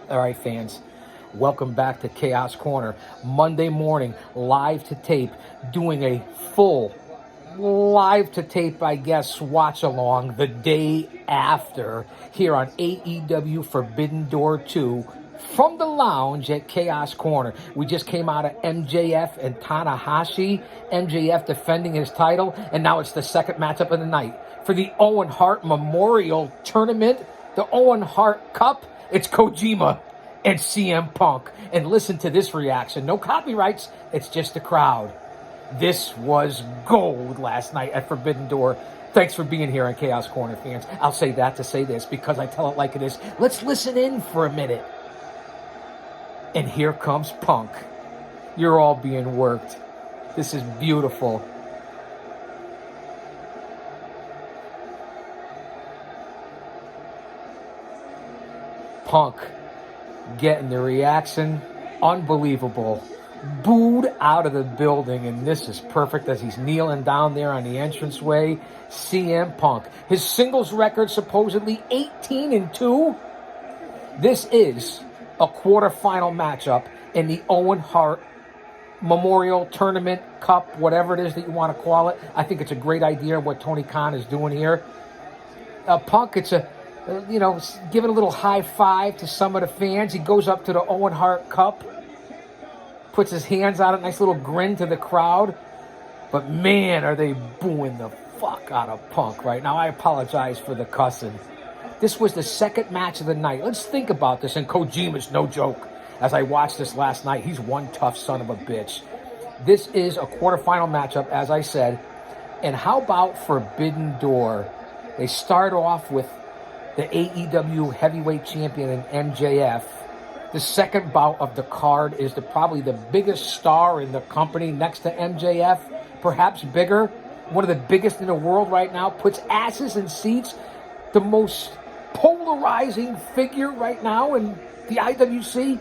All right, fans, welcome back to Chaos Corner. Monday morning, live to tape, doing a full live to tape, I guess, watch along the day after here on AEW Forbidden Door 2 from the lounge at Chaos Corner. We just came out of MJF and Tanahashi. MJF defending his title, and now it's the second matchup of the night for the Owen Hart Memorial Tournament, the Owen Hart Cup. It's Kojima and CM Punk. And listen to this reaction. No copyrights. It's just the crowd. This was gold last night at Forbidden Door. Thanks for being here on Chaos Corner, fans. I'll say that to say this because I tell it like it is. Let's listen in for a minute. And here comes Punk. You're all being worked. This is beautiful. Punk getting the reaction. Unbelievable. Booed out of the building, and this is perfect as he's kneeling down there on the entranceway. CM Punk. His singles record supposedly 18-2. This is a quarterfinal matchup in the Owen Hart Memorial Tournament Cup, whatever it is that you want to call it. I think it's a great idea what Tony Khan is doing here. Punk, it's a giving a little high five to some of the fans. He goes up to the Owen Hart Cup, puts his hands on it, nice little grin to the crowd. But man, are they booing the fuck out of Punk right now. I apologize for the cussing. This was the second match of the night. Let's think about this, and Kojima's no joke. As I watched this last night, he's one tough son of a bitch. This is a quarterfinal matchup, as I said. And how about Forbidden Door? They start off with the AEW heavyweight champion in MJF. The second bout of the card is probably the biggest star in the company next to MJF, perhaps bigger. One of the biggest in the world right now, puts asses in seats. The most polarizing figure right now in the IWC,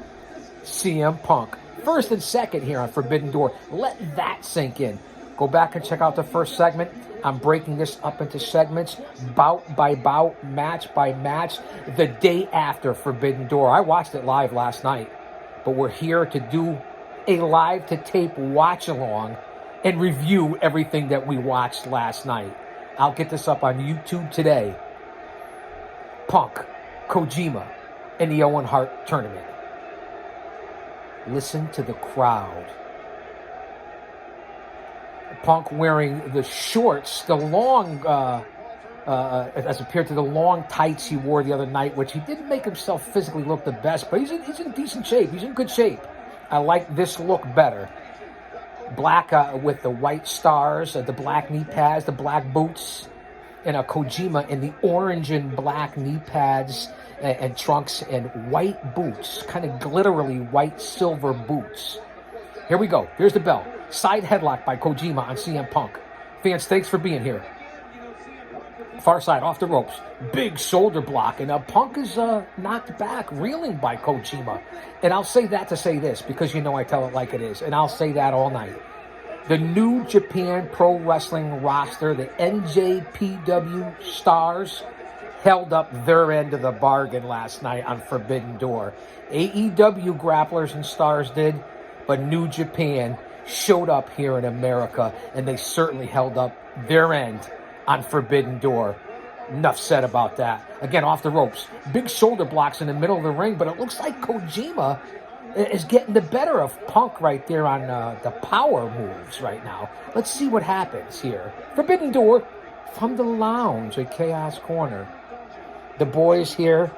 CM Punk. First and second here on Forbidden Door. Let that sink in. Go back and check out the first segment. I'm breaking this up into segments, bout by bout, match by match, the day after Forbidden Door. I watched it live last night, but we're here to do a live-to-tape watch-along and review everything that we watched last night. I'll get this up on YouTube today. Punk, Kojima, in the Owen Hart Tournament. Listen to the crowd. Punk wearing the shorts, the long, as compared to the long tights he wore the other night, which he didn't make himself physically look the best, but he's in decent shape. He's in good shape. I like this look better. Black with the white stars, the black knee pads, the black boots, and a Kojima in the orange and black knee pads and trunks and white boots, kind of glitterily white silver boots. Here we go. Here's the bell. Side headlock by Kojima on CM Punk. Fans, thanks for being here. Far side, off the ropes. Big shoulder block. And Punk is knocked back, reeling by Kojima. And I'll say that to say this, because you know I tell it like it is. And I'll say that all night. The New Japan Pro Wrestling roster, the NJPW Stars, held up their end of the bargain last night on Forbidden Door. AEW grapplers and stars did, but New Japan showed up here in America, and they certainly held up their end on Forbidden Door. Enough said about that. Again, off the ropes. Big shoulder blocks in the middle of the ring, but it looks like Kojima is getting the better of Punk right there on the power moves right now. Let's see what happens here. Forbidden Door from the lounge at Chaos Corner. The boys here.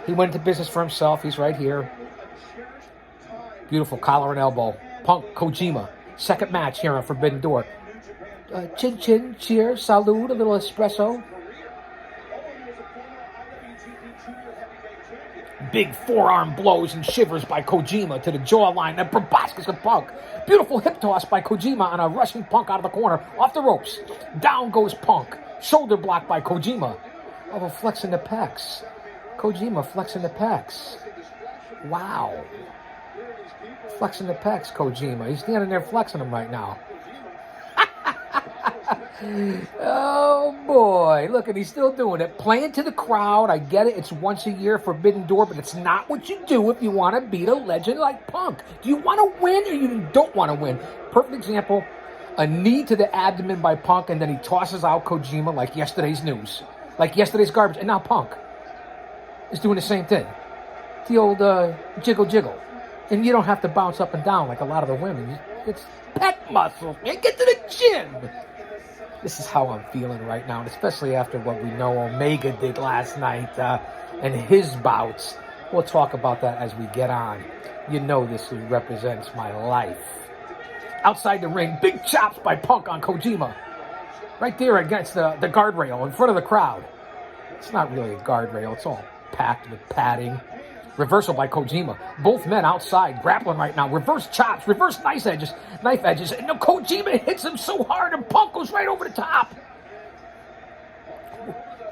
He went into business for himself. He's right here. Beautiful collar and elbow. Punk, Kojima. Second match here on Forbidden Door. Chin chin, cheers, salute, a little espresso. Big forearm blows and shivers by Kojima to the jawline. And proboscis of Punk. Beautiful hip toss by Kojima on a rushing Punk out of the corner. Off the ropes. Down goes Punk. Shoulder block by Kojima. Oh, flexing the pecs. Kojima flexing the pecs. Wow. Flexing the pecs, Kojima. He's standing there flexing them right now. Oh, boy. Look, and he's still doing it. Playing to the crowd. I get it. It's once a year, Forbidden Door, but it's not what you do if you want to beat a legend like Punk. Do you want to win or you don't want to win? Perfect example, a knee to the abdomen by Punk, and then he tosses out Kojima like yesterday's news. Like yesterday's garbage. And now Punk is doing the same thing. The old jiggle jiggle. And you don't have to bounce up and down like a lot of the women. It's pec muscles, man. Get to the gym. This is how I'm feeling right now, and especially after what we know Omega did last night and his bouts. We'll talk about that as we get on. You know this represents my life. Outside the ring, big chops by Punk on Kojima. Right there against the guardrail in front of the crowd. It's not really a guardrail. It's all packed with padding. Reversal by Kojima. Both men outside grappling right now. Reverse chops, reverse knife edges. And no, Kojima hits him so hard and Punk goes right over the top.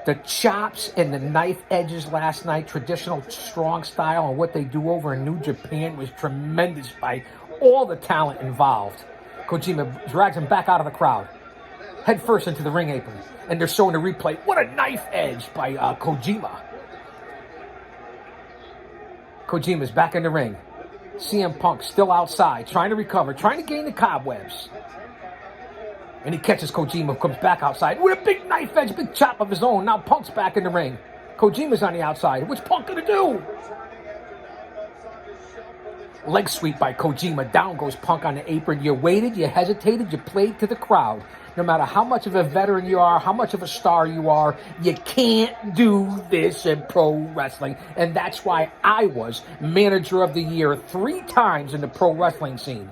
The chops and the knife edges last night, traditional strong style, and what they do over in New Japan was tremendous by all the talent involved. Kojima drags him back out of the crowd. Head first into the ring apron. And they're showing the replay. What a knife edge by Kojima. Kojima's back in the ring. CM Punk still outside, trying to recover, trying to gain the cobwebs. And he catches Kojima, comes back outside with a big knife edge, big chop of his own. Now Punk's back in the ring. Kojima's on the outside. What's Punk gonna do? Leg sweep by Kojima. Down goes Punk on the apron. You waited, you hesitated, you played to the crowd. No matter how much of a veteran you are, how much of a star you are, you can't do this in pro wrestling. And that's why I was Manager of the Year 3 times in the pro wrestling scene.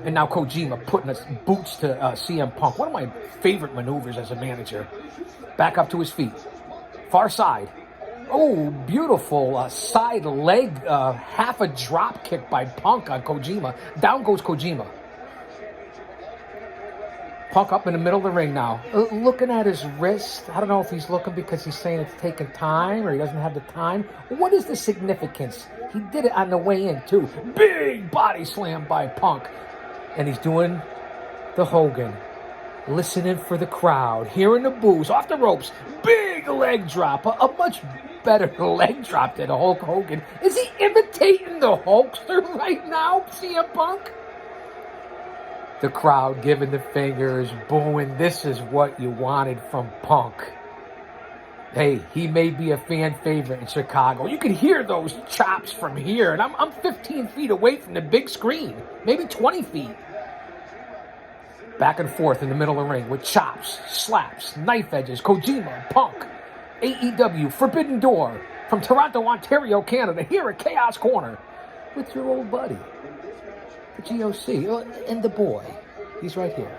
And now Kojima putting his boots to CM Punk. One of my favorite maneuvers as a manager. Back up to his feet. Far side. Oh, beautiful side leg, half a drop kick by Punk on Kojima. Down goes Kojima. Punk up in the middle of the ring now. Looking at his wrist. I don't know if he's looking because he's saying it's taking time or he doesn't have the time. What is the significance? He did it on the way in, too. Big body slam by Punk. And he's doing the Hogan. Listening for the crowd. Hearing the boos. Off the ropes. Big leg drop. A much better leg drop than Hulk Hogan. Is he imitating the Hulkster right now, CM Punk? The crowd giving the fingers, booing. This is what you wanted from Punk. Hey, he may be a fan favorite in Chicago. You can hear those chops from here, and I'm 15 feet away from the big screen, maybe 20 feet. Back and forth in the middle of the ring with chops, slaps, knife edges, Kojima, Punk, AEW, Forbidden Door, from Toronto, Ontario, Canada, here at Chaos Corner, with your old buddy. The GOC, and the boy. He's right here.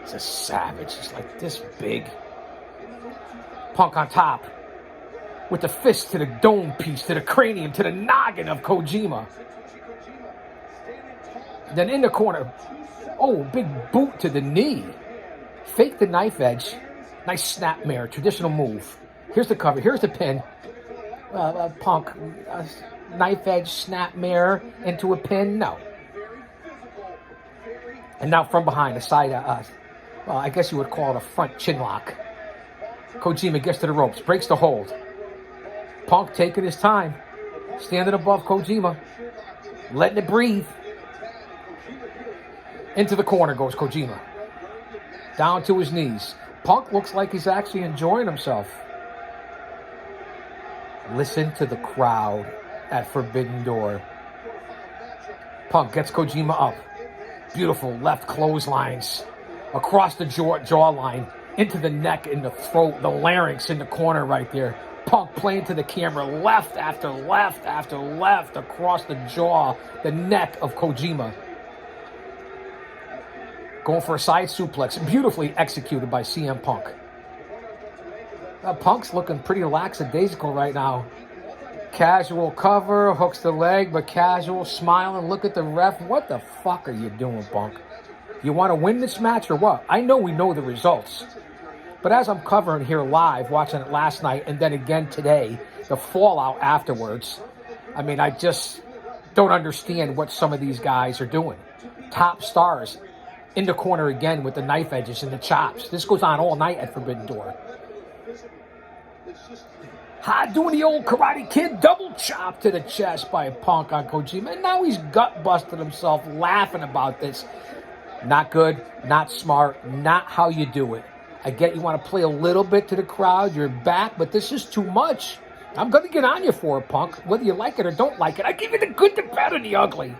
He's a savage. He's like this big. Punk on top. With the fist to the dome piece, to the cranium, to the noggin of Kojima. Then in the corner. Oh, big boot to the knee. Fake the knife edge. Nice snapmare. Traditional move. Here's the cover. Here's the pin. Punk. Knife edge, snapmare into a pin? No. And now from behind, the side, well, I guess you would call it a front chin lock. Kojima gets to the ropes, breaks the hold. Punk taking his time, standing above Kojima, letting it breathe. Into the corner goes Kojima. Down to his knees. Punk looks like he's actually enjoying himself. Listen to the crowd at Forbidden Door. Punk gets Kojima up. Beautiful left clotheslines across the jawline, into the neck, in the throat, the larynx in the corner right there. Punk playing to the camera, left after left after left across the jaw, the neck of Kojima. Going for a side suplex, beautifully executed by CM Punk. Punk's looking pretty lackadaisical right now. Casual cover, hooks the leg, but casual, smiling, look at the ref. What the fuck are you doing, Punk? You want to win this match or what? I know we know the results. But as I'm covering here live, watching it last night, and then again today, the fallout afterwards, I mean, I just don't understand what some of these guys are doing. Top stars, In the corner again with the knife edges and the chops. This goes on all night at Forbidden Door. Doing the old Karate Kid double chop to the chest by Punk on Kojima. And now he's gut-busted himself laughing about this. Not good, not smart, not how you do it. I get you want to play a little bit to the crowd, you're back, but this is too much. I'm going to get on you for it, Punk. Whether you like it or don't like it, I give you the good, the bad, and the ugly.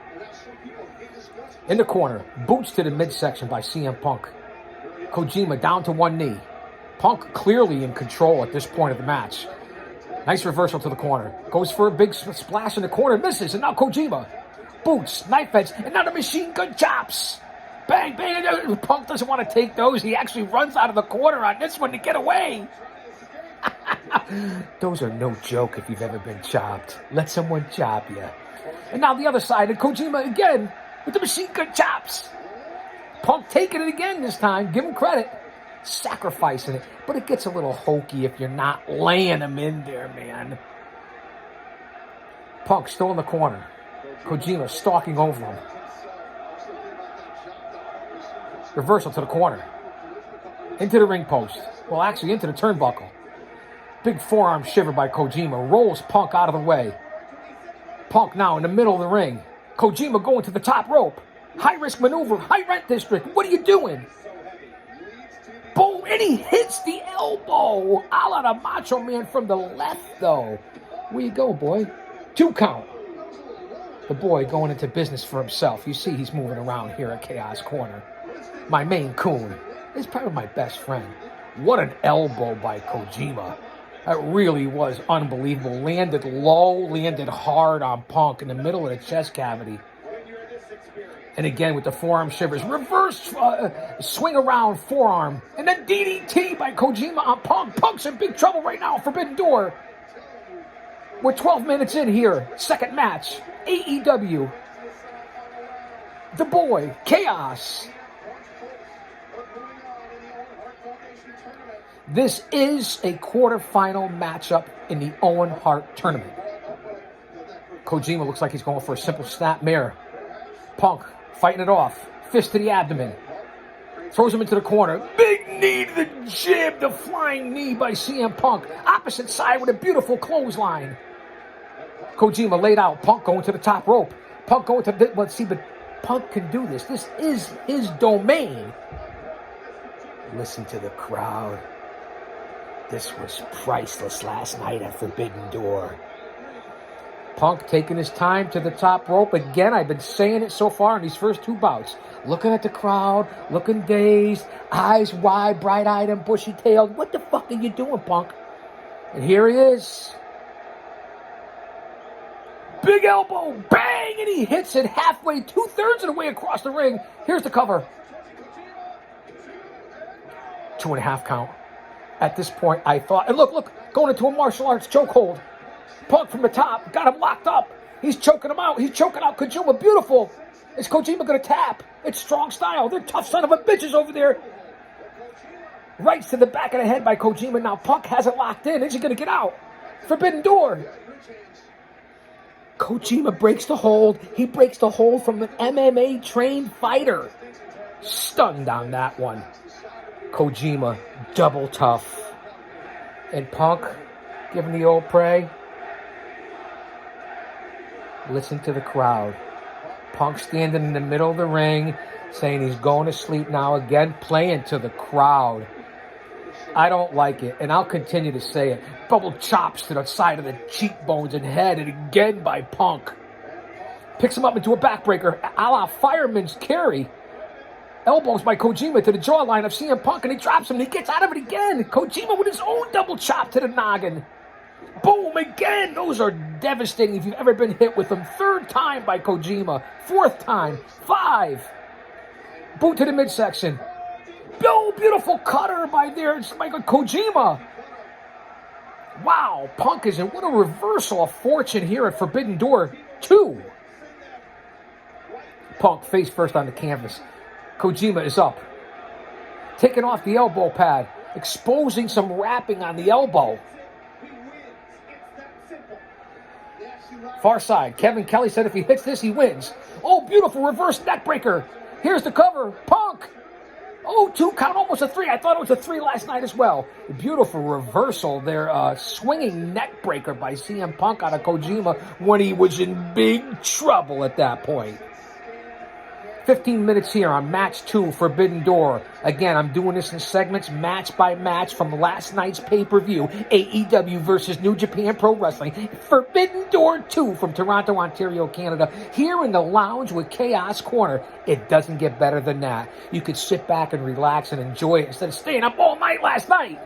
In the corner, boots to the midsection by CM Punk. Kojima down to one knee. Punk clearly in control at this point of the match. Nice reversal to the corner. Goes for a big splash in the corner, misses, and now Kojima. Boots, knife edge, and now the machine gun chops. Bang, bang. Punk doesn't want to take those. He actually runs out of the corner on this one to get away. Those are no joke if you've ever been chopped. Let someone chop you. And now the other side, and Kojima again with the machine gun chops. Punk taking it again this time. Give him credit. Sacrificing it. But it gets a little hokey if you're not laying him in there, man. Punk still in the corner. Kojima stalking over him. Reversal to the corner. Into the ring post. Well, actually, into the turnbuckle. Big forearm shiver by Kojima. Rolls Punk out of the way. Punk now in the middle of the ring. Kojima going to the top rope. High-risk maneuver. High-rent district. What are you doing? Boom. And he hits the elbow. A la the Macho Man from the left, though. Where you go, boy? 2 count. The boy going into business for himself. You see he's moving around here at Chaos Corner. My main coon is probably my best friend. What an elbow by Kojima. That really was unbelievable. Landed low, landed hard on Punk in the middle of the chest cavity. And again with the forearm shivers. Reverse swing around forearm. And then DDT by Kojima on Punk. Punk's in big trouble right now. Forbidden Door. We're 12 minutes in here. Second match. AEW. The Boy. Chaos. This is a quarterfinal matchup in the Owen Hart tournament. Kojima looks like he's going for a simple snap mare. Punk fighting it off. Fist to the abdomen. Throws him into the corner. Big knee to the jib. The flying knee by CM Punk. Opposite side with a beautiful clothesline. Kojima laid out. Punk going to the top rope. Punk going to the... Let's see, but Punk can do this. This is his domain. Listen to the crowd. This was priceless last night at Forbidden Door. Punk taking his time to the top rope. Again, I've been saying it so far in these first 2 bouts. Looking at the crowd, looking dazed, eyes wide, bright-eyed and bushy-tailed. What the fuck are you doing, Punk? And here he is. Big elbow, bang, and he hits it halfway, 2/3 of the way across the ring. Here's the cover. 2.5 count. At this point, I thought, and look, going into a martial arts chokehold. Punk from the top, got him locked up. He's choking him out. He's choking out Kojima. Beautiful. Is Kojima going to tap? It's strong style. They're tough son of a bitches over there. Right to the back of the head by Kojima. Now Punk has it locked in. Is he going to get out? Forbidden Door. Kojima breaks the hold. He breaks the hold from an MMA-trained fighter. Stunned on that one. Kojima, double tough. And Punk, giving the old pray. Listen to the crowd. Punk standing in the middle of the ring, saying he's going to sleep now. Again, playing to the crowd. I don't like it, and I'll continue to say it. Bubble chops to the side of the cheekbones and head, and again by Punk. Picks him up into a backbreaker, a la fireman's carry. Elbows by Kojima to the jawline of CM Punk, and he drops him, and he gets out of it again. Kojima with his own double chop to the noggin. Boom, again. Those are devastating if you've ever been hit with them. 3rd time by Kojima. 4th time. 5. Boot to the midsection. Oh, beautiful cutter by there. It's like a Kojima. Wow, Punk is in. What a reversal of fortune here at Forbidden Door 2. Punk face first on the canvas. Kojima is up. Taking off the elbow pad. Exposing some wrapping on the elbow. Far side. Kevin Kelly said if he hits this, he wins. Oh, beautiful reverse neck breaker. Here's the cover. Punk. Oh, 2 count, almost a 3. I thought it was a 3 last night as well. Beautiful reversal there. Swinging neck breaker by CM Punk out of Kojima when he was in big trouble at that point. 15 minutes here on match 2, Forbidden Door. Again, I'm doing this in segments, match by match from last night's pay-per-view, AEW versus New Japan Pro Wrestling. Forbidden Door 2 from Toronto, Ontario, Canada. Here in the lounge with Chaos Corner. It doesn't get better than that. You could sit back and relax and enjoy it instead of staying up all night last night.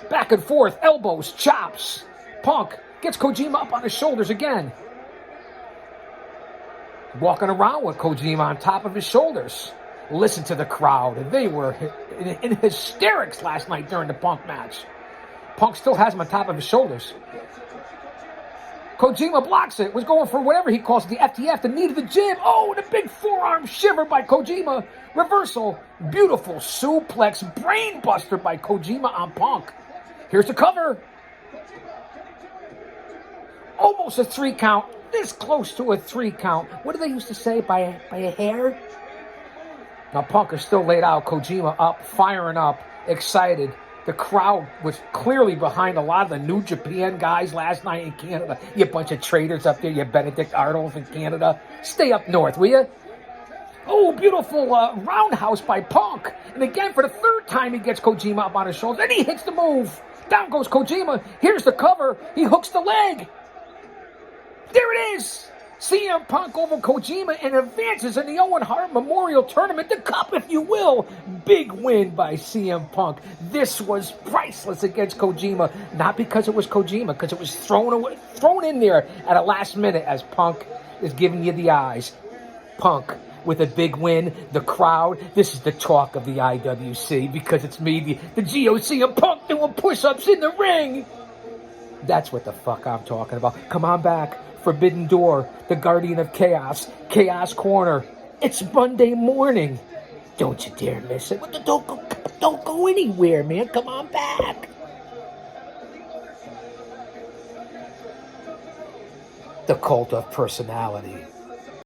Back and forth, elbows, chops. Punk gets Kojima up on his shoulders again. Walking around with Kojima on top of his shoulders. Listen to the crowd. They were in hysterics last night during the Punk match. Punk still has him on top of his shoulders. Kojima blocks it. Was going for whatever he calls the FTF, the knee to the jib. Oh, and a big forearm shiver by Kojima. Reversal. Beautiful suplex. Brainbuster by Kojima on Punk. Here's the cover. Almost a 3 count. This close to a 3 count. What do they used to say? By a hair? Now Punk is still laid out. Kojima up, firing up, excited. The crowd was clearly behind a lot of the New Japan guys last night in Canada. You bunch of traitors up there, you Benedict Arnolds in Canada. Stay up north, will you? Oh, beautiful roundhouse by Punk. And again, for the 3rd time, he gets Kojima up on his shoulders. And he hits the move. Down goes Kojima. Here's the cover. He hooks the leg. There it is! CM Punk over Kojima and advances in the Owen Hart Memorial Tournament, the cup, if you will. Big win by CM Punk. This was priceless against Kojima. Not because it was Kojima, because it was thrown in there at a last minute as Punk is giving you the eyes. Punk with a big win. The crowd, this is the talk of the IWC because it's me, the GOC, and Punk doing push-ups in the ring. That's what the fuck I'm talking about. Come on back. Forbidden Door, the Guardian of Chaos, Chaos Corner. It's Monday morning. Don't you dare miss it. Don't go anywhere, man. Come on back. The Cult of Personality.